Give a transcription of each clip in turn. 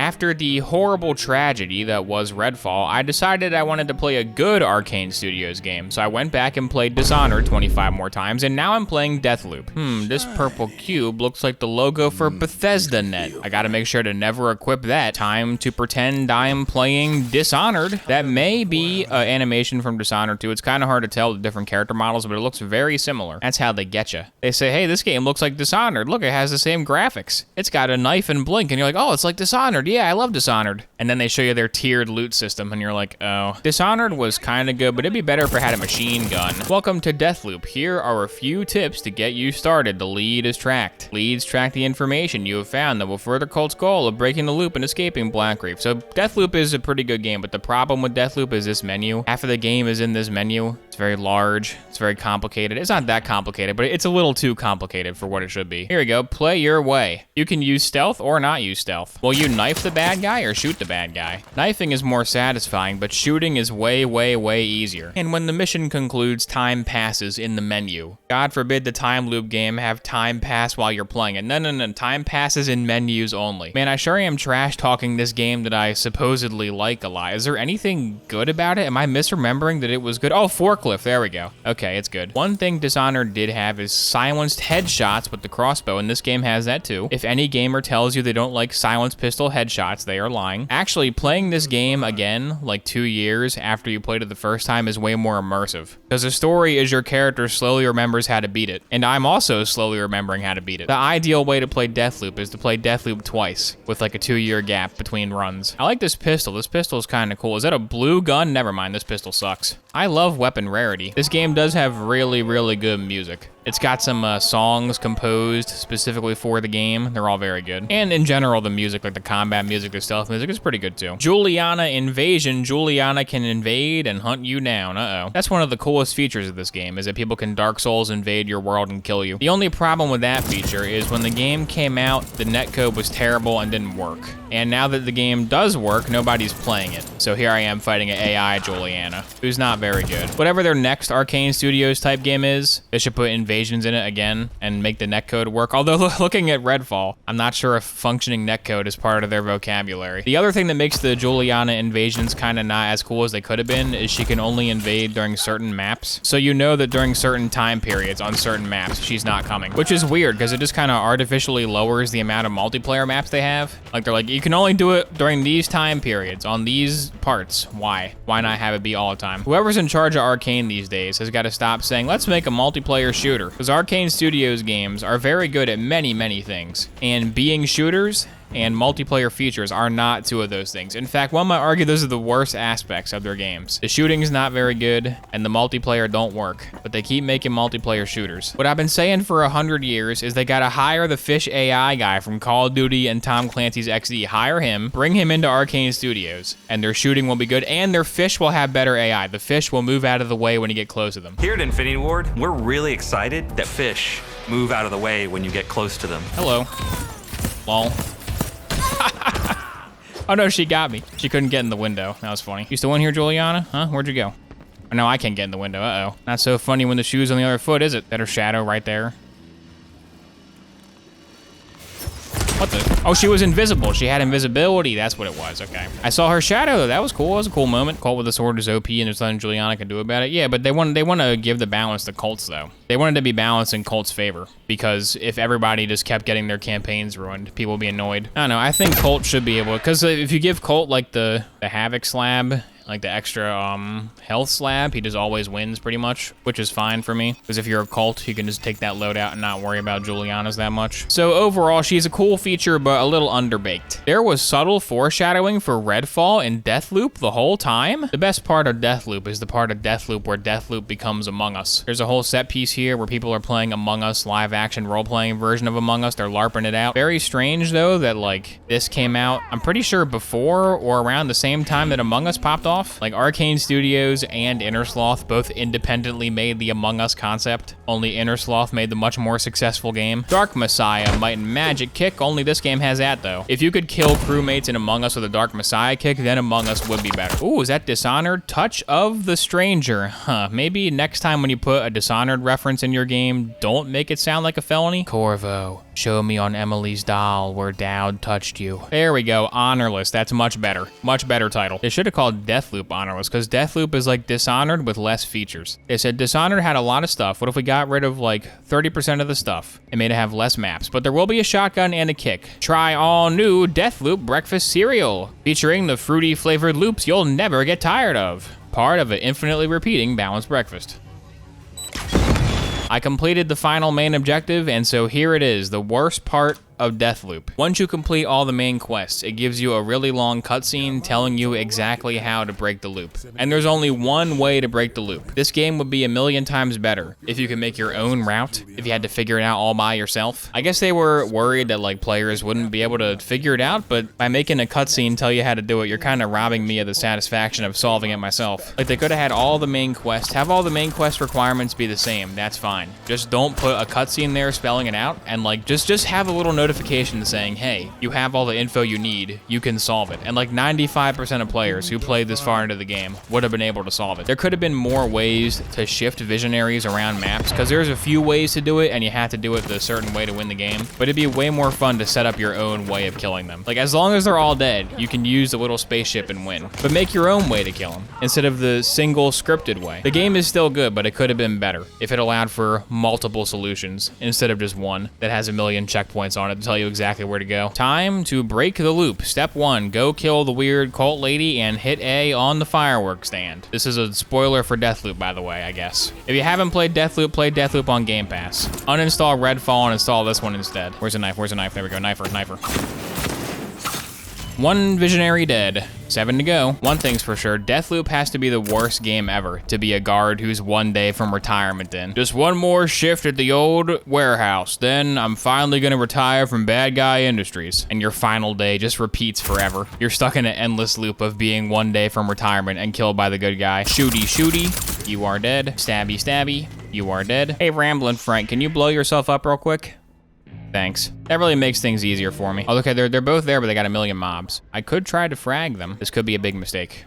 After the horrible tragedy that was Redfall, I decided I wanted to play a good Arcane Studios game, so I went back and played Dishonored 25 more times, and now I'm playing Deathloop. This purple cube looks like the logo for Bethesda.net. I gotta make sure to never equip that. Time to pretend I'm playing Dishonored. That may be an animation from Dishonored 2. It's kind of hard to tell the different character models, but it looks very similar. That's how they get you. They say, hey, this game looks like Dishonored. Look, it has the same graphics. It's got a knife and blink, and you're like, oh, it's like Dishonored. Yeah, I love Dishonored. And then they show you their tiered loot system, and you're like, oh. Dishonored was kind of good, but it'd be better if it had a machine gun. Welcome to Deathloop. Here are a few tips to get you started. The lead is tracked. Leads track the information you have found that will further Colt's goal of breaking the loop and escaping Blackreef. So Deathloop is a pretty good game, but the problem with Deathloop is this menu. Half of the game is in this menu. It's very large. It's very complicated. It's not that complicated, but it's a little too complicated for what it should be. Here we go. Play your way. You can use stealth or not use stealth. Will you knife the bad guy or shoot the bad guy? Knifing is more satisfying, but shooting is way, way, way easier. And when the mission concludes, time passes in the menu. God forbid the time loop game have time pass while you're playing it. No, no, no. Time passes in menus only. Man, I sure am trash talking this game that I supposedly like a lot. Is there anything good about it? Am I misremembering that it was good? Oh, forklift. There we go. Okay, it's good. One thing Dishonored did have is silenced headshots with the crossbow, and this game has that too. If any gamer tells you they don't like silenced pistol headshots, they are lying. Actually, playing this game again, like 2 years after you played it the first time, is way more immersive. Because the story is your character slowly remembers how to beat it, and I'm also slowly remembering how to beat it. The ideal way to play Deathloop is to play Deathloop twice, with like a 2-year gap between runs. I like this pistol. This pistol is kind of cool. Is that a blue gun? Never mind, this pistol sucks. I love weapon rarity. This game does have really, really good music. It's got some songs composed specifically for the game. They're all very good. And in general, the music, like the combat music, the stealth music, is pretty good too. Juliana Invasion. Juliana can invade and hunt you down. Uh-oh. That's one of the coolest features of this game, is that people can Dark Souls invade your world and kill you. The only problem with that feature is when the game came out, the netcode was terrible and didn't work. And now that the game does work, nobody's playing it. So here I am fighting an AI Juliana, who's not very good. Whatever their next Arcane Studios type game is, they should put invasions in it again and make the netcode work. Although looking at Redfall, I'm not sure if functioning netcode is part of their vocabulary. The other thing that makes the Juliana invasions kind of not as cool as they could have been is she can only invade during certain maps. So you know that during certain time periods on certain maps, she's not coming, which is weird because it just kind of artificially lowers the amount of multiplayer maps they have. Like they're like, you can only do it during these time periods on these parts. Why? Why not have it be all the time? Whoever's in charge of Arcane these days has got to stop saying, let's make a multiplayer shooter. Because Arcane Studios games are very good at many, many things. And being shooters and multiplayer features are not two of those things. In fact, one might argue those are the worst aspects of their games. The shooting's not very good, and the multiplayer don't work, but they keep making multiplayer shooters. What I've been saying for 100 years is they gotta hire the fish AI guy from Call of Duty and Tom Clancy's XD. Hire him, bring him into Arcane Studios, and their shooting will be good, and their fish will have better AI. The fish will move out of the way when you get close to them. Here at Infinity Ward, we're really excited that fish move out of the way when you get close to them. Hello. Lol. Oh no, she got me. She couldn't get in the window. That was funny. You still in here, Juliana? Huh? Where'd you go? Oh, no, I can't get in the window. Uh-oh. Not so funny when the shoe's on the other foot, is it? That her shadow right there. What the? Oh, she was invisible. She had invisibility. That's what it was. Okay. I saw her shadow, though. That was cool. That was a cool moment. Colt with the sword is OP, and there's nothing Juliana can do about it. Yeah, but they want to give the balance to Colt's, though. They wanted to be balanced in Colt's favor, because if everybody just kept getting their campaigns ruined, people would be annoyed. I don't know. I think Colt should be able, because if you give Colt, like, the Havoc slab, like the extra health slab, he just always wins pretty much, which is fine for me. Because if you're a Colt, you can just take that load out and not worry about Juliana's that much. So overall, she's a cool feature, but a little underbaked. There was subtle foreshadowing for Redfall in Deathloop the whole time. The best part of Deathloop is the part of Deathloop where Deathloop becomes Among Us. There's a whole set piece here where people are playing Among Us, live action role-playing version of Among Us. They're LARPing it out. Very strange though that like this came out, I'm pretty sure before or around the same time that Among Us popped off. Like Arcane Studios and Innersloth both independently made the Among Us concept. Only Innersloth made the much more successful game. Dark Messiah, Might and Magic kick, only this game has that though. If you could kill crewmates in Among Us with a Dark Messiah kick, then Among Us would be better. Ooh, is that Dishonored? Touch of the Stranger. Huh, maybe next time when you put a Dishonored reference in your game, don't make it sound like a felony. Corvo. Show me on Emily's doll where Dowd touched you. There we go, Honorless. That's much better. Much better title. They should have called Deathloop Honorless, because Deathloop is like Dishonored with less features. They said Dishonored had a lot of stuff. What if we got rid of like 30% of the stuff and made it have less maps? But there will be a shotgun and a kick. Try all new Deathloop breakfast cereal, featuring the fruity flavored loops you'll never get tired of. Part of an infinitely repeating balanced breakfast. I completed the final main objective, and so here it is, the worst part of Deathloop. Once you complete all the main quests, it gives you a really long cutscene telling you exactly how to break the loop. And there's only one way to break the loop. This game would be a million times better if you could make your own route, if you had to figure it out all by yourself. I guess they were worried that like players wouldn't be able to figure it out, but by making a cutscene tell you how to do it, you're kind of robbing me of the satisfaction of solving it myself. Like they could have had all the main quests, have all the main quest requirements be the same, that's fine. Just don't put a cutscene there spelling it out, and like just have a little notification saying, hey, you have all the info you need, you can solve it. And like 95% of players who played this far into the game would have been able to solve it. There could have been more ways to shift visionaries around maps, because there's a few ways to do it and you have to do it the certain way to win the game, but it'd be way more fun to set up your own way of killing them. Like as long as they're all dead, you can use the little spaceship and win, but make your own way to kill them instead of the single scripted way. The game is still good, but it could have been better if it allowed for multiple solutions instead of just one that has a million checkpoints on it to tell you exactly where to go. Time to break the loop. Step 1, go kill the weird cult lady and hit A on the fireworks stand. This is a spoiler for Deathloop, by the way, I guess. If you haven't played Deathloop, play Deathloop on Game Pass. Uninstall Redfall and install this one instead. Where's the knife? Where's the knife? There we go. Knifer. One visionary dead. 7 to go. One thing's for sure, Deathloop has to be the worst game ever to be a guard who's one day from retirement in. Just one more shift at the old warehouse, then I'm finally gonna retire from Bad Guy Industries. And your final day just repeats forever. You're stuck in an endless loop of being one day from retirement and killed by the good guy. Shooty, you are dead. Stabby, you are dead. Hey, Ramblin' Frank, can you blow yourself up real quick? Thanks. That really makes things easier for me. Oh, okay, they're both there, but they got a million mobs. I could try to frag them. This could be a big mistake.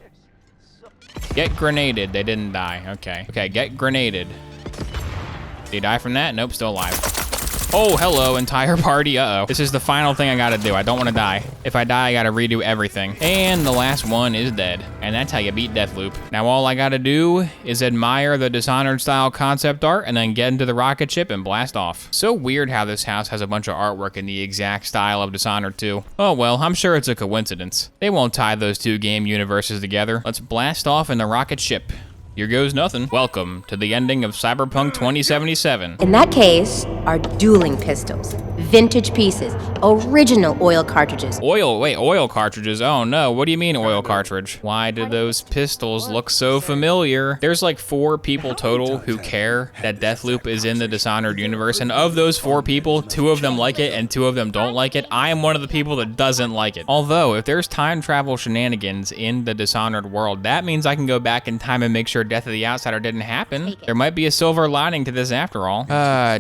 Get grenaded. They didn't die. Okay, get grenaded. Did he die from that? Nope, still alive. Oh, hello, entire party. Uh-oh. This is the final thing I gotta do. I don't want to die. If I die, I gotta redo everything. And the last one is dead. And that's how you beat Deathloop. Now all I gotta do is admire the Dishonored style concept art and then get into the rocket ship and blast off. So weird how this house has a bunch of artwork in the exact style of Dishonored 2. Oh well, I'm sure it's a coincidence. They won't tie those two game universes together. Let's blast off in the rocket ship. Here goes nothing. Welcome to the ending of Cyberpunk 2077. In that case, are dueling pistols, vintage pieces, original oil cartridges. Oil cartridges? Oh no, what do you mean oil cartridge? Why do those pistols look so familiar? There's like 4 people total who care that Deathloop is in the Dishonored universe, and of those 4 people, 2 of them like it and 2 of them don't like it. I am one of the people that doesn't like it. Although, if there's time travel shenanigans in the Dishonored world, that means I can go back in time and make sure Death of the Outsider didn't happen. There might be a silver lining to this after all.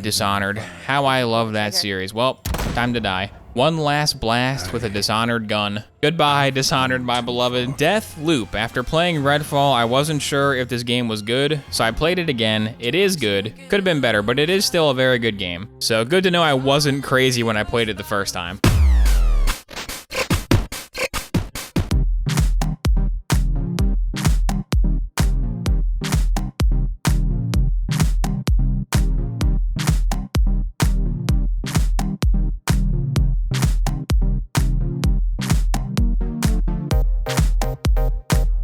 Dishonored. How I love that series. Well, time to die. One last blast with a Dishonored gun. Goodbye, Dishonored, my beloved. Deathloop. After playing Redfall, I wasn't sure if this game was good, so I played it again. It is good. Could have been better, but it is still a very good game. So good to know I wasn't crazy when I played it the first time.